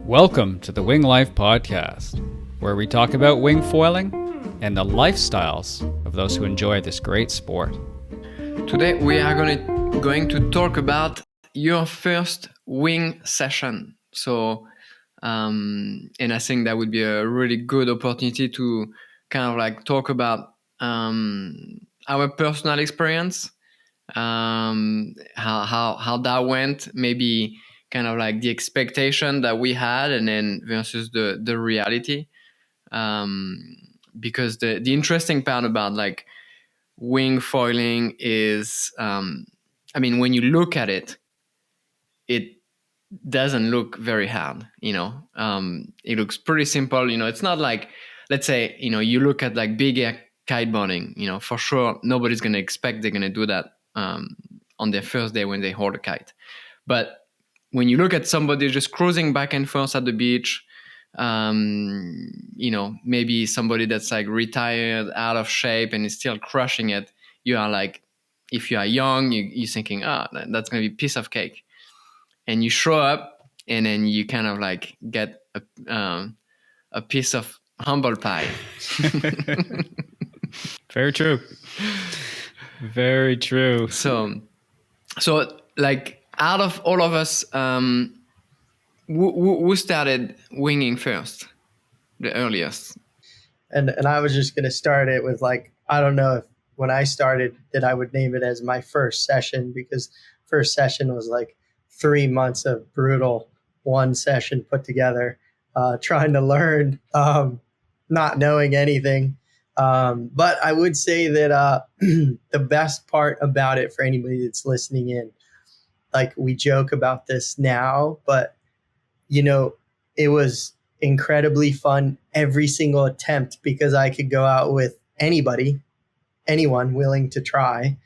Welcome to the Wing Life Podcast, where we talk about wing foiling and the lifestyles of those who enjoy this great sport. Today we are going to talk about your first wing session. So, and I think that would be a really good opportunity to kind of like talk about our personal experience, how that went, maybe kind of like the expectation that we had, and then versus the reality. Because the interesting part about like wing foiling is, when you look at it, it doesn't look very hard, it looks pretty simple. It's not like, let's say, you look at like big air kiteboarding, for sure, nobody's going to expect they're going to do that on their first day when they hold a kite. But when you look at somebody just cruising back and forth at the beach, maybe somebody that's like retired, out of shape, and is still crushing it, you are like, if you are young, you're thinking, that's going to be a piece of cake. And you show up, and then you kind of like get a piece of humble pie. Very true. Very true. So like out of all of us, who started winging first, the earliest? And I was just going to start it with like, I don't know if when I started that I would name it as my first session, because first session was like 3 months of brutal one session put together, trying to learn, not knowing anything. But I would say that the best part about it for anybody that's listening in, like we joke about this now, but it was incredibly fun every single attempt, because I could go out with anyone willing to try,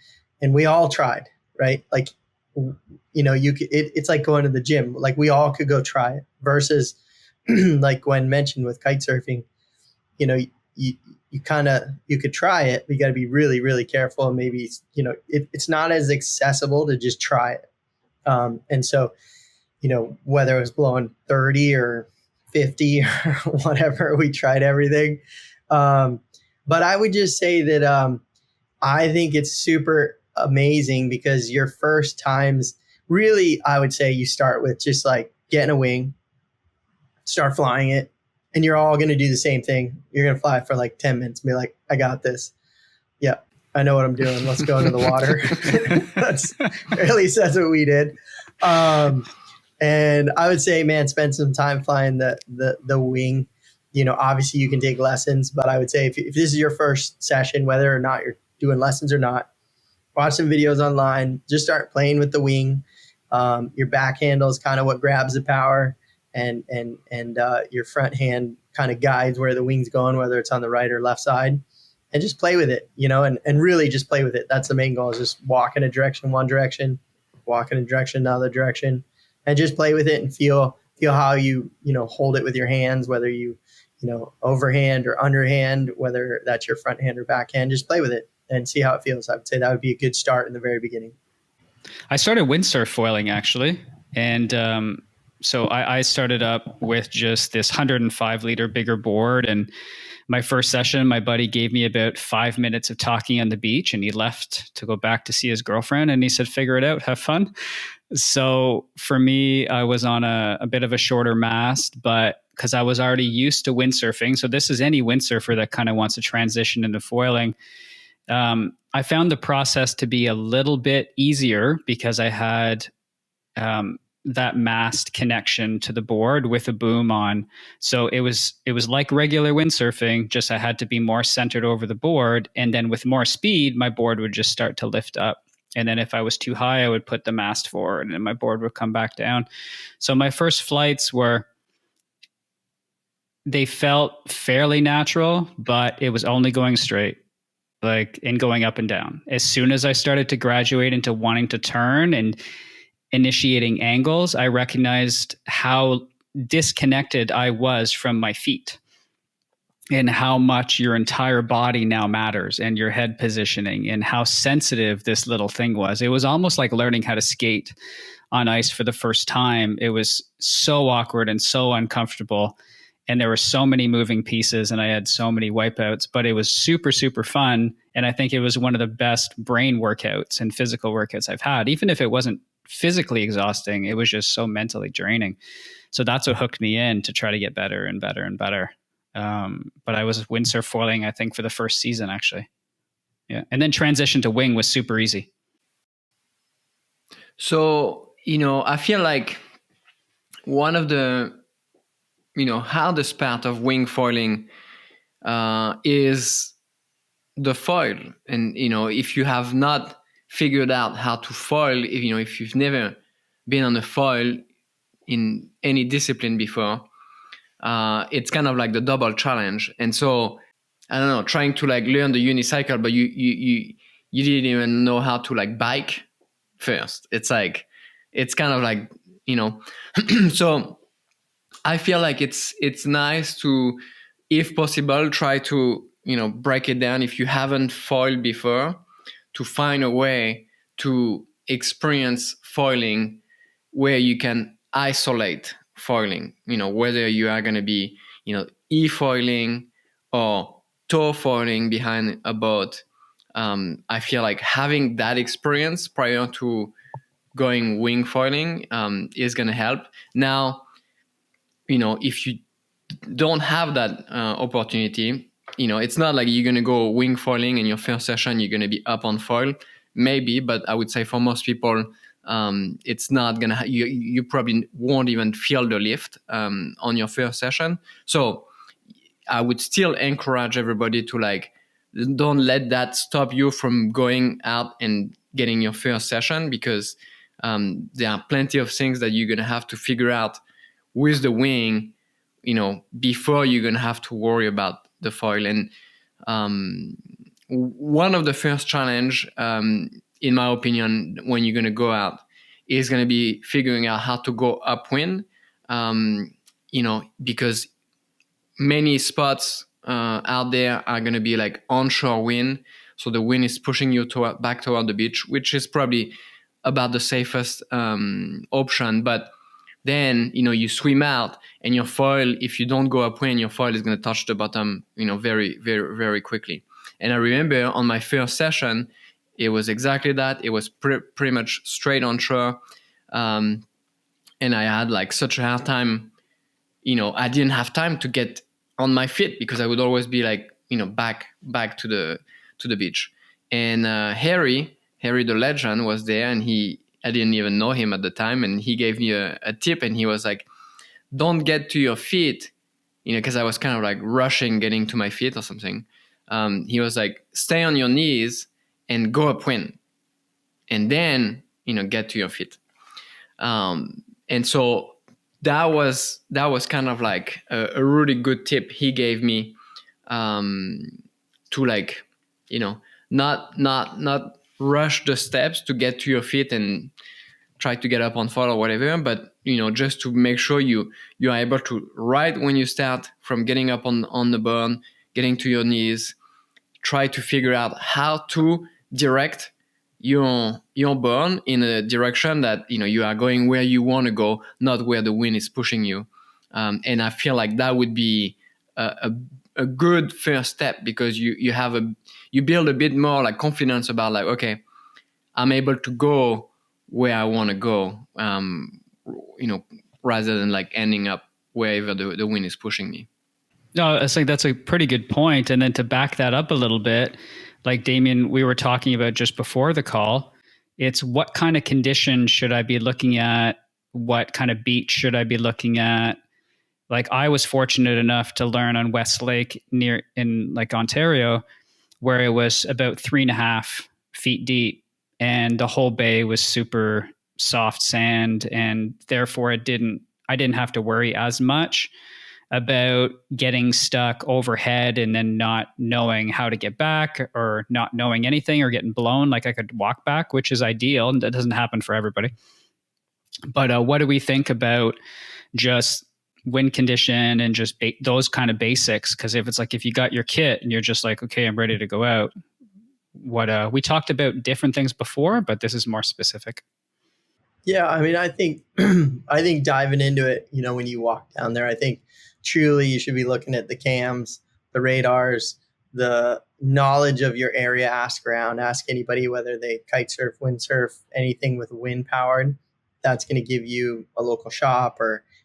and we all tried, right? Like, you could, it's like going to the gym. Like we all could go try it, versus like Gwen mentioned with kite surfing, you could try it, but you got to be really, really careful. And maybe, it's not as accessible to just try it. And so, whether it was blowing 30 or 50 or whatever, we tried everything. But I would just say that I think it's super amazing, because your first times, really, I would say you start with just like getting a wing, start flying it, and you're all going to do the same thing. You're going to fly for like 10 minutes and be like, I got this. Yeah, I know what I'm doing. Let's go into the water. At least that's what we did. And I would say, man, spend some time flying the wing. Obviously you can take lessons, but I would say if this is your first session, whether or not you're doing lessons or not, watch some videos online, just start playing with the wing. Your back handle is kind of what grabs the power, and your front hand kind of guides where the wing's going, whether it's on the right or left side, and just play with it, and really just play with it. That's the main goal, is just walk in a direction, one direction, walk in a direction, another direction, and just play with it and feel how you hold it with your hands, whether you overhand or underhand, whether that's your front hand or backhand. Just play with it and see how it feels. I would say that would be a good start in the very beginning. I started windsurf foiling actually, and so I started up with just this 105 liter bigger board. And my first session, my buddy gave me about 5 minutes of talking on the beach, and he left to go back to see his girlfriend. And he said, figure it out, have fun. So for me, I was on a bit of a shorter mast, but because I was already used to windsurfing. So this is any windsurfer that kind of wants to transition into foiling. I found the process to be a little bit easier because I had that mast connection to the board with a boom on. So it was like regular windsurfing, just I had to be more centered over the board. And then with more speed, my board would just start to lift up. And then if I was too high, I would put the mast forward and my board would come back down. So my first flights they felt fairly natural, but it was only going straight, like, and going up and down. As soon as I started to graduate into wanting to turn and initiating angles, I recognized how disconnected I was from my feet. and how much your entire body now matters and your head positioning and how sensitive this little thing was. It was almost like learning how to skate on ice for the first time. It was so awkward and so uncomfortable. And there were so many moving pieces and I had so many wipeouts, but it was super, super fun. And I think it was one of the best brain workouts and physical workouts I've had. Even if it wasn't physically exhausting, it was just so mentally draining. So that's what hooked me in to try to get better and better and better. But I was windsurf foiling, I think, for the first season, actually. Yeah. And then transition to wing was super easy. So, I feel like one of the, hardest part of wing foiling is the foil. And, if you have not figured out how to foil, if you've never been on a foil in any discipline before, it's kind of like the double challenge. And so, I don't know, trying to like learn the unicycle, but you didn't even know how to like bike first. It's kind of like, so I feel like it's nice to, if possible, try to, break it down if you haven't foiled before, to find a way to experience foiling where you can isolate foiling, whether you are going to be, e-foiling or tow foiling behind a boat. I feel like having that experience prior to going wing foiling is going to help. Now, if you don't have that opportunity, it's not like you're going to go wing foiling in your first session, you're going to be up on foil. Maybe, but I would say for most people, it's not going to, you probably won't even feel the lift on your first session. So I would still encourage everybody to like, don't let that stop you from going out and getting your first session, because there are plenty of things that you're going to have to figure out with the wing, before you're going to have to worry about the foil. And one of the first challenge, in my opinion, when you're going to go out, is going to be figuring out how to go upwind, because many spots out there are going to be like onshore wind. So the wind is pushing you back toward the beach, which is probably about the safest option. But then, you swim out and your foil, if you don't go upwind, your foil is going to touch the bottom, very, very, very quickly. And I remember on my first session, it was exactly that. It was pretty much straight onshore. And I had like such a hard time, I didn't have time to get on my feet because I would always be like, back to the beach. And Harry the legend was there, and I didn't even know him at the time, and he gave me a tip, and he was like, don't get to your feet, because I was kind of like rushing getting to my feet or something. He was like, stay on your knees and go upwind, and then, get to your feet. And so that was kind of like a really good tip he gave me, to like, not rush the steps to get to your feet and try to get up on foil or whatever, but just to make sure you are able to, right when you start from getting up on the board, getting to your knees, try to figure out how to direct your board in a direction that you are going where you want to go, not where the wind is pushing you. And I feel like that would be a good first step, because you build a bit more like confidence about like, okay, I'm able to go where I want to go, rather than like ending up wherever the wind is pushing me. No, I think that's a pretty good point. And then to back that up a little bit, like Damien, we were talking about just before the call, it's what kind of conditions should I be looking at? What kind of beach should I be looking at? Like I was fortunate enough to learn on West Lake in like Ontario, where it was about 3.5 feet deep and the whole bay was super soft sand. And therefore I didn't have to worry as much about getting stuck overhead and then not knowing how to get back, or not knowing anything, or getting blown. Like I could walk back, which is ideal. And that doesn't happen for everybody. But what do we think about just wind condition and just those kind of basics. Because if you got your kit and you're just like, okay, I'm ready to go out. We talked about different things before, but this is more specific. Yeah, I mean, I think I think diving into it, when you walk down there, I think truly you should be looking at the cams, the radars, the knowledge of your area. Ask around, ask anybody whether they kite surf, windsurf, anything with wind powered. That's going to give you a local shop,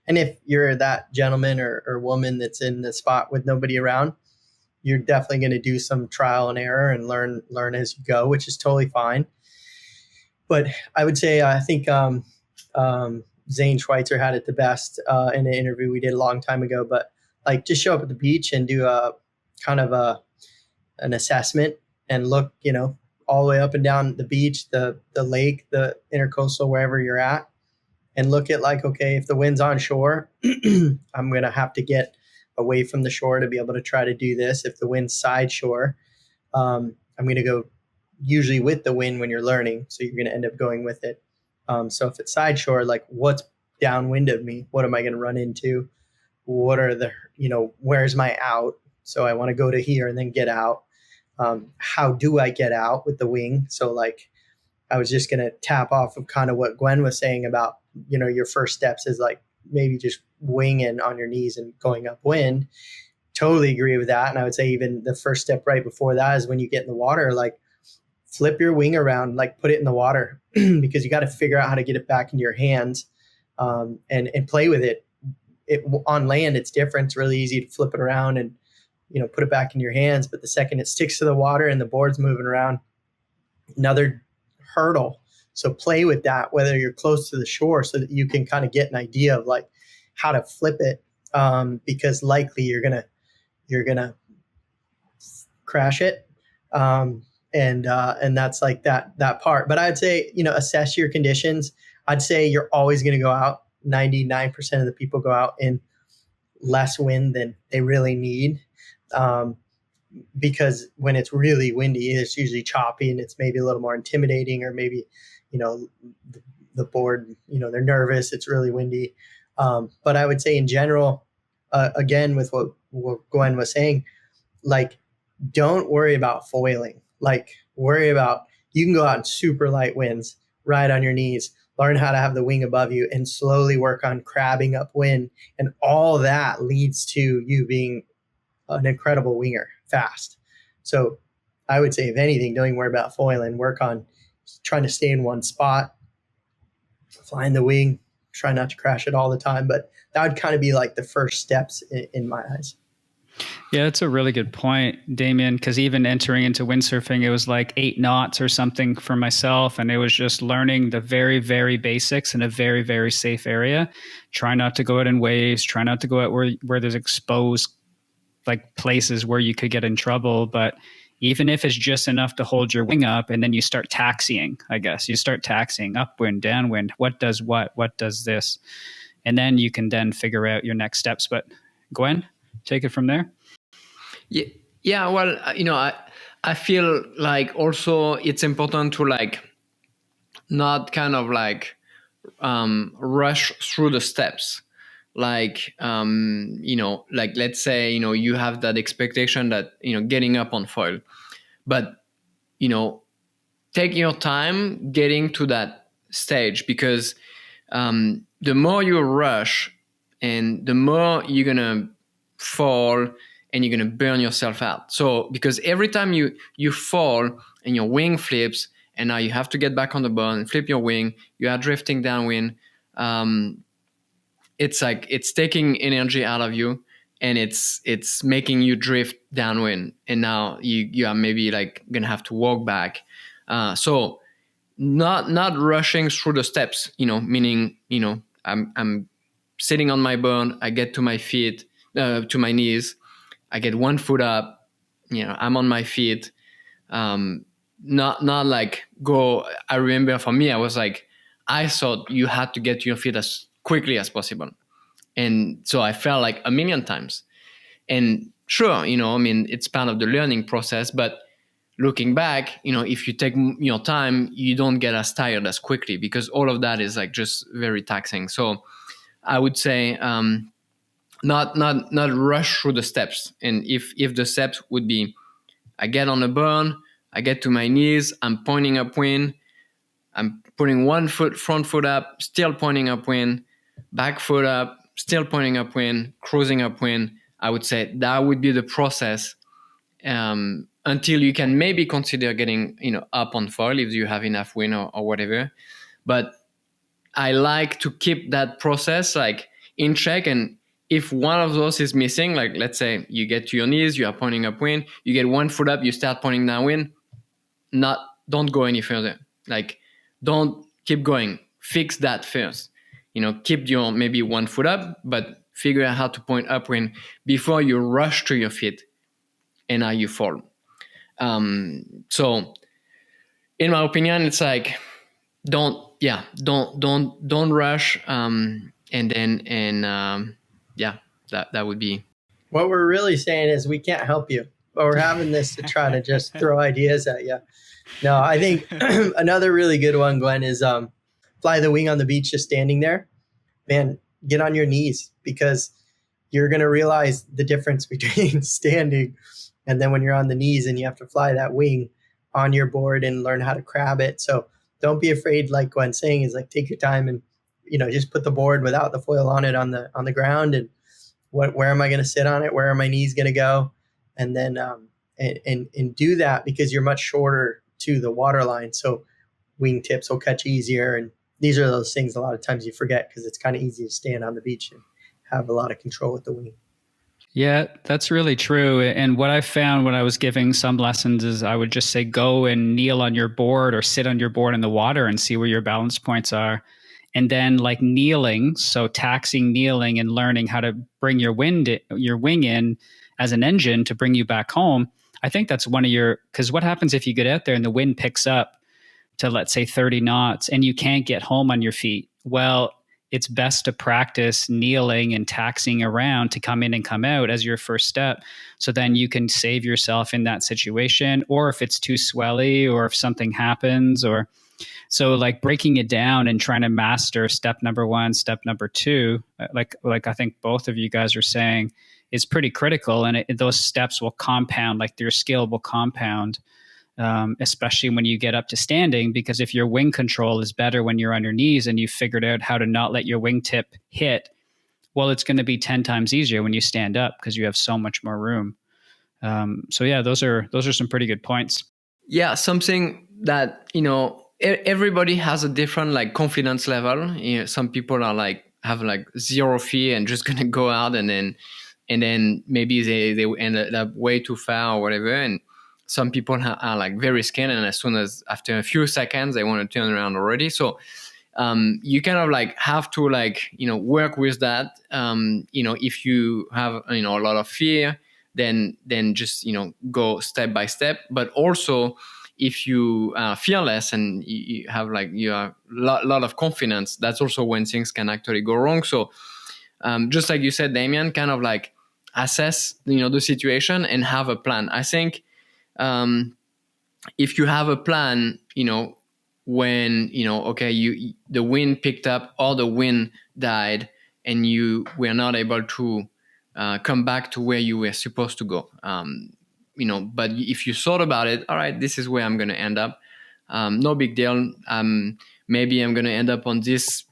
and if you're that gentleman or woman that's in the spot with nobody around, you're definitely going to do some trial and error and learn as you go, which is totally fine. But I would say I think Zane Schweitzer had it the best in an interview we did a long time ago. But like, just show up at the beach and do a kind of an assessment and look, all the way up and down the beach, the lake, the intercoastal, wherever you're at, and look at like, okay, if the wind's on shore, I'm going to have to get away from the shore to be able to try to do this. If the wind's side shore, I'm going to go usually with the wind when you're learning. So you're going to end up going with it. So if it's side shore, like what's downwind of me? What am I going to run into? What are where's my out? So I want to go to here and then get out. How do I get out with the wing? So like, I was just going to tap off of kind of what Gwen was saying about, your first steps is like maybe just winging on your knees and going upwind. Totally agree with that. And I would say even the first step right before that is when you get in the water, like flip your wing around, like put it in the water because you got to figure out how to get it back into your hands and play with it. On land, it's different. It's really easy to flip it around and, put it back in your hands. But the second it sticks to the water and the board's moving around, another hurdle. So play with that, whether you're close to the shore so that you can kind of get an idea of like how to flip it because likely you're going to crash it. And that's like that part. But I'd say, assess your conditions. I'd say you're always going to go out. 99% of the people go out in less wind than they really need. Because when it's really windy, it's usually choppy and it's maybe a little more intimidating, or maybe, the board, they're nervous. It's really windy. But I would say in general, again, with what Gwen was saying, like, don't worry about foiling. Like, worry about, you can go out in super light winds, ride on your knees, learn how to have the wing above you, and slowly work on crabbing upwind. And all that leads to you being an incredible winger fast. So I would say, if anything, don't even worry about foiling. Work on trying to stay in one spot, flying the wing, try not to crash it all the time. But that would kind of be like the first steps in my eyes. Yeah, that's a really good point, Damien, because even entering into windsurfing, it was like 8 knots or something for myself. And it was just learning the very, very basics in a very, very safe area. Try not to go out in waves, try not to go out where there's exposed like places where you could get in trouble. But even if it's just enough to hold your wing up, and then you start taxiing, I guess. You start taxiing upwind, downwind, what does what does this? And then you can then figure out your next steps. But Gwen, take it from there. Yeah. Well, I feel like also it's important to like not kind of like rush through the steps. Like, like let's say, you have that expectation that, getting up on foil, but, take your time getting to that stage, because the more you rush and the more you're going to fall and you're going to burn yourself out. So, because every time you fall and your wing flips and now you have to get back on the board and flip your wing, you are drifting downwind. It's like it's taking energy out of you, and it's making you drift downwind, and now you are maybe like gonna have to walk back. So not rushing through the steps, meaning I'm sitting on my board, I get to my feet, to my knees, I get one foot up, I'm on my feet. Not like go. I remember for me, I was like, I thought you had to get to your feet as quickly as possible. And so I fell like a million times. And sure, it's part of the learning process, but looking back, if you take your time, you don't get as tired as quickly, because all of that is like just very taxing. So I would say, not rush through the steps. And if the steps would be, I get on the burn, I get to my knees, I'm pointing upwind, I'm putting one front foot up, still pointing upwind, back foot up, still pointing upwind, cruising upwind. I would say that would be the process until you can maybe consider getting up on foil if you have enough wind or whatever. But I like to keep that process like in check. And if one of those is missing, like let's say you get to your knees, you are pointing upwind, you get one foot up, you start pointing downwind, don't go any further. Like don't keep going. Fix that first. Keep your maybe one foot up, but figure out how to point upwind before you rush to your feet and now you fall. So in my opinion, it's like don't rush. That would be. What we're really saying is we can't help you, but we're having this to try to just throw ideas at you. No, I think another really good one, Gwen, is fly the wing on the beach just standing there. Man, get on your knees, because you're going to realize the difference between standing and then when you're on the knees and you have to fly that wing on your board and learn how to crab it. So don't be afraid, like Gwen's saying, is like take your time and just put the board without the foil on it on the ground, and where am I going to sit on it? Where are my knees going to go? And then and do that, because you're much shorter to the water line, so wingtips will catch easier. And these are those things a lot of times you forget, because it's kind of easy to stand on the beach and have a lot of control with the wing. Yeah, that's really true. And what I found when I was giving some lessons is I would just say, go and kneel on your board or sit on your board in the water and see where your balance points are. And then like kneeling, so taxing kneeling and learning how to bring your wing in as an engine to bring you back home. I think that's because what happens if you get out there and the wind picks up to, let's say, 30 knots and you can't get home on your feet? Well, it's best to practice kneeling and taxing around to come in and come out as your first step. So then you can save yourself in that situation, or if it's too swelly, or if something happens, or so like breaking it down and trying to master step number 1, step number 2, like I think both of you guys are saying, is pretty critical. And those steps will compound, like your skill will compound. Especially when you get up to standing, because if your wing control is better when you're on your knees and you've figured out how to not let your wingtip hit, well, it's going to be 10 times easier when you stand up because you have so much more room. So yeah, those are some pretty good points. Yeah, something that, everybody has a different like confidence level. Some people are have zero fear and just going to go out and then maybe they end up way too far or whatever. And some people are like very scared, and as soon as after a few seconds they want to turn around already. So you kind of have to work with that. If you have a lot of fear, then just go step by step. But also, if you are fearless and you have you are a lot of confidence, that's also when things can actually go wrong. So just like you said, Damien, kind of assess the situation and have a plan. I think. If you have a plan, when, okay, the wind picked up or the wind died and you were not able to come back to where you were supposed to go. But if you thought about it, all right, this is where I'm going to end up. No big deal. Maybe I'm going to end up on this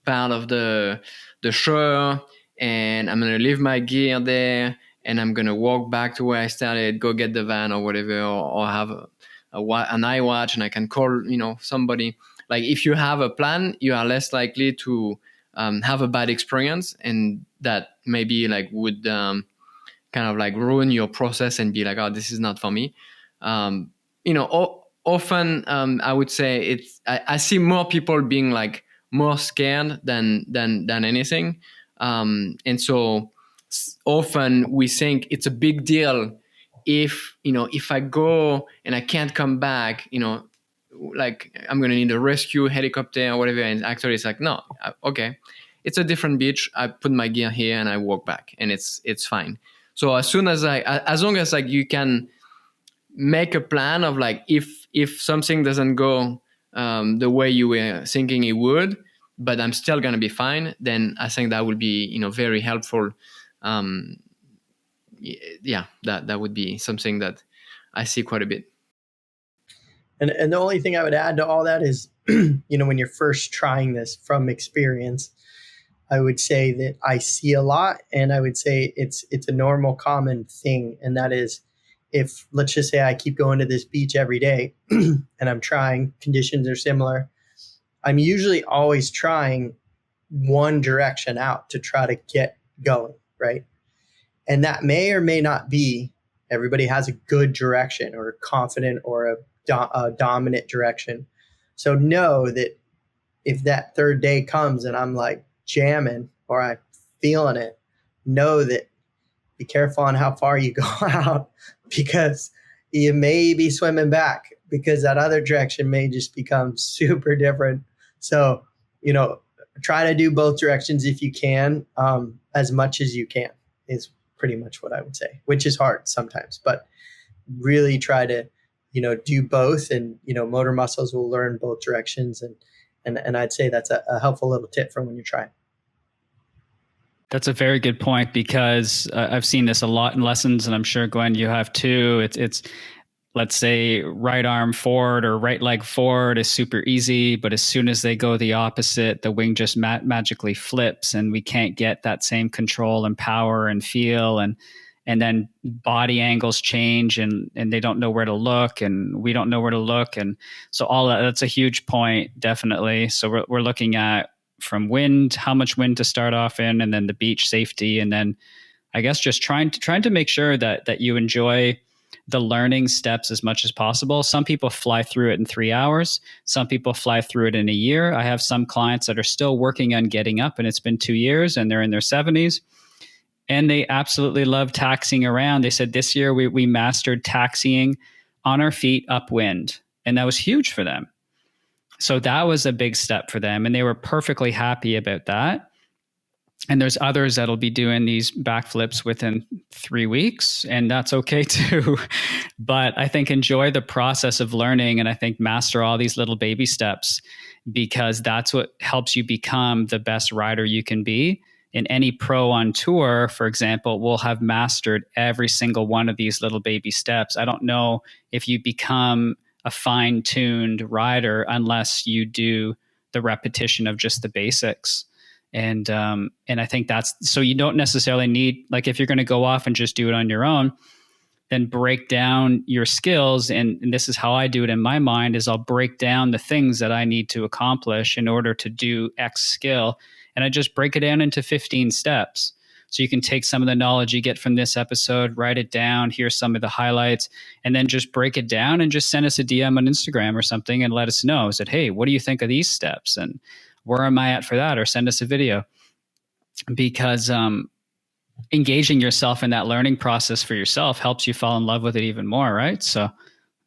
part of the shore, and I'm going to leave my gear there, and I'm going to walk back to where I started, go get the van or whatever, or have an eye watch, and I can call, somebody. If you have a plan, you are less likely to have a bad experience, and that maybe would kind of ruin your process and be oh, this is not for me. Often I would say I see more people being more scared than anything. And so often we think it's a big deal if I go and I can't come back, I'm going to need a rescue helicopter or whatever. And actually it's no, okay, it's a different beach. I put my gear here and I walk back, and it's fine. So as long as you can make a plan of if something doesn't go the way you were thinking it would, but I'm still going to be fine, then I think that will be very helpful Yeah, that would be something that I see quite a bit. And the only thing I would add to all that is, when you're first trying this from experience, I would say that I see a lot, and I would say it's a normal, common thing. And that is, if let's just say I keep going to this beach every day and I'm trying, conditions are similar, I'm usually always trying one direction out to try to get going, right? And that may or may not be, everybody has a good direction or a confident or a dominant direction. So know that if that third day comes and I'm like jamming or I'm feeling it, know that be careful on how far you go out, because you may be swimming back, because that other direction may just become super different. So, try to do both directions if you can, as much as you can is pretty much what I would say, which is hard sometimes, but really try to, do both, and, motor muscles will learn both directions. And I'd say that's a helpful little tip for when you're trying. That's a very good point, because I've seen this a lot in lessons, and I'm sure, Gwen, you have too. It's let's say right arm forward or right leg forward is super easy, but as soon as they go the opposite, the wing just magically flips, and we can't get that same control and power and feel, and then body angles change, and they don't know where to look, and we don't know where to look, and so all that's a huge point, definitely. So we're looking at from wind, how much wind to start off in, and then the beach safety, and then I guess just trying to make sure that you enjoy the learning steps as much as possible. Some people fly through it in 3 hours. Some people fly through it in a year. I have some clients that are still working on getting up, and it's been 2 years, and they're in their 70s. And they absolutely love taxiing around. They said this year we mastered taxiing on our feet upwind, and that was huge for them. So that was a big step for them, and they were perfectly happy about that. And there's others that'll be doing these backflips within 3 weeks, and that's okay too. But I think enjoy the process of learning, and I think master all these little baby steps, because that's what helps you become the best rider you can be. And any pro on tour, for example, will have mastered every single one of these little baby steps. I don't know if you become a fine-tuned rider unless you do the repetition of just the basics. And I think that's, so you don't necessarily need, like, if you're going to go off and just do it on your own, then break down your skills. And this is how I do it in my mind, is I'll break down the things that I need to accomplish in order to do X skill. And I just break it down into 15 steps. So you can take some of the knowledge you get from this episode, write it down, here's some of the highlights, and then just break it down and just send us a DM on Instagram or something and let us know. Said, hey, what do you think of these steps? And where am I at for that? Or send us a video. Because engaging yourself in that learning process for yourself helps you fall in love with it even more, right? So,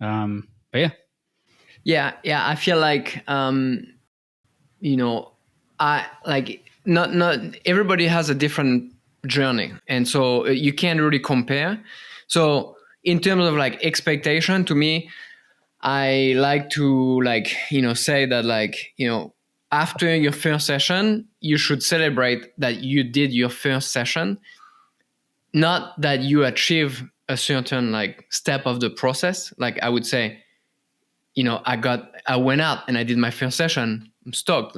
but yeah. Yeah, I feel like, I like not everybody has a different journey, and so you can't really compare. So in terms of like expectation, to me, I like to say that after your first session, you should celebrate that you did your first session, not that you achieve a certain step of the process. Like I would say, I went out and I did my first session. I'm stoked.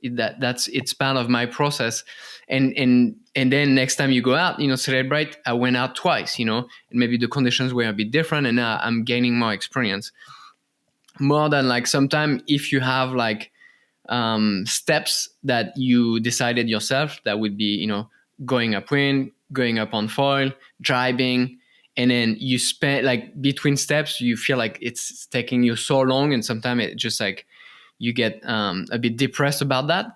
It's part of my process. And then next time you go out, celebrate, I went out twice, and maybe the conditions were a bit different, and now I'm gaining more experience. More than sometimes if you have steps that you decided yourself, that would be, going upwind, going up on foil, driving, and then you spend between steps, you feel like it's taking you so long, and sometimes it just you get a bit depressed about that.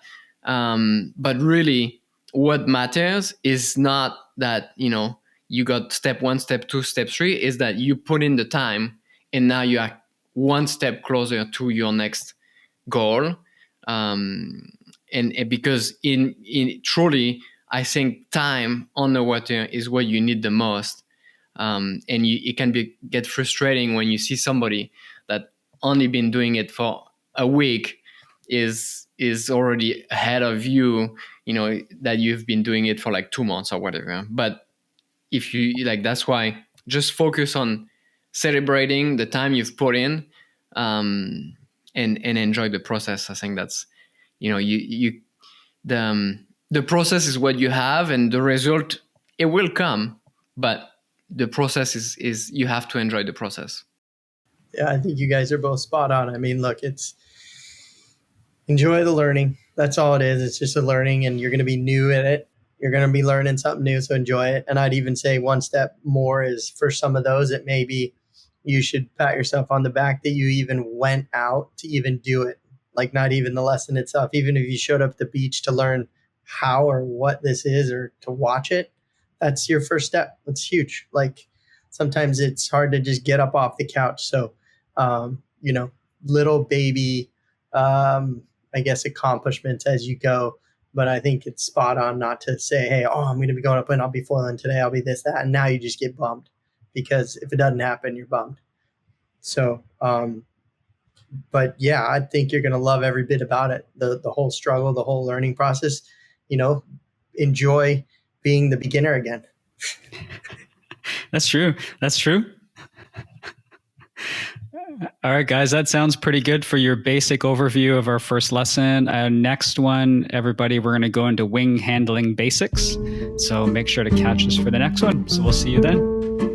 But really, what matters is not that you got step 1, step 2, step 3. Is that you put in the time, and now you are one step closer to your next goal. And because in truly, I think time on the water is what you need the most. And it can get frustrating when you see somebody that only been doing it for a week is already ahead of you, that you've been doing it for like 2 months or whatever. But if you like, that's why just focus on celebrating the time you've put in, and enjoy the process. I think that's, the process is what you have, and the result, it will come, but the process is you have to enjoy the process. Yeah, I think you guys are both spot on. I mean, look, it's enjoy the learning. That's all it is. It's just a learning, and you're going to be new at it. You're going to be learning something new, so enjoy it. And I'd even say one step more is, for some of those, it may be you should pat yourself on the back that you even went out to even do it. Like, not even the lesson itself. Even if you showed up at the beach to learn how or what this is, or to watch it, that's your first step. That's huge. Like, sometimes it's hard to just get up off the couch. So, little baby, I guess, accomplishments as you go. But I think it's spot on not to say, hey, I'm going to be going up and I'll be foiling today. I'll be this, that. And now you just get bummed, because if it doesn't happen, you're bummed. So, but yeah, I think you're going to love every bit about it. The whole struggle, the whole learning process, enjoy being the beginner again. That's true. That's true. All right, guys, that sounds pretty good for your basic overview of our first lesson. Next one, everybody, we're going to go into wing handling basics. So make sure to catch us for the next one. So we'll see you then.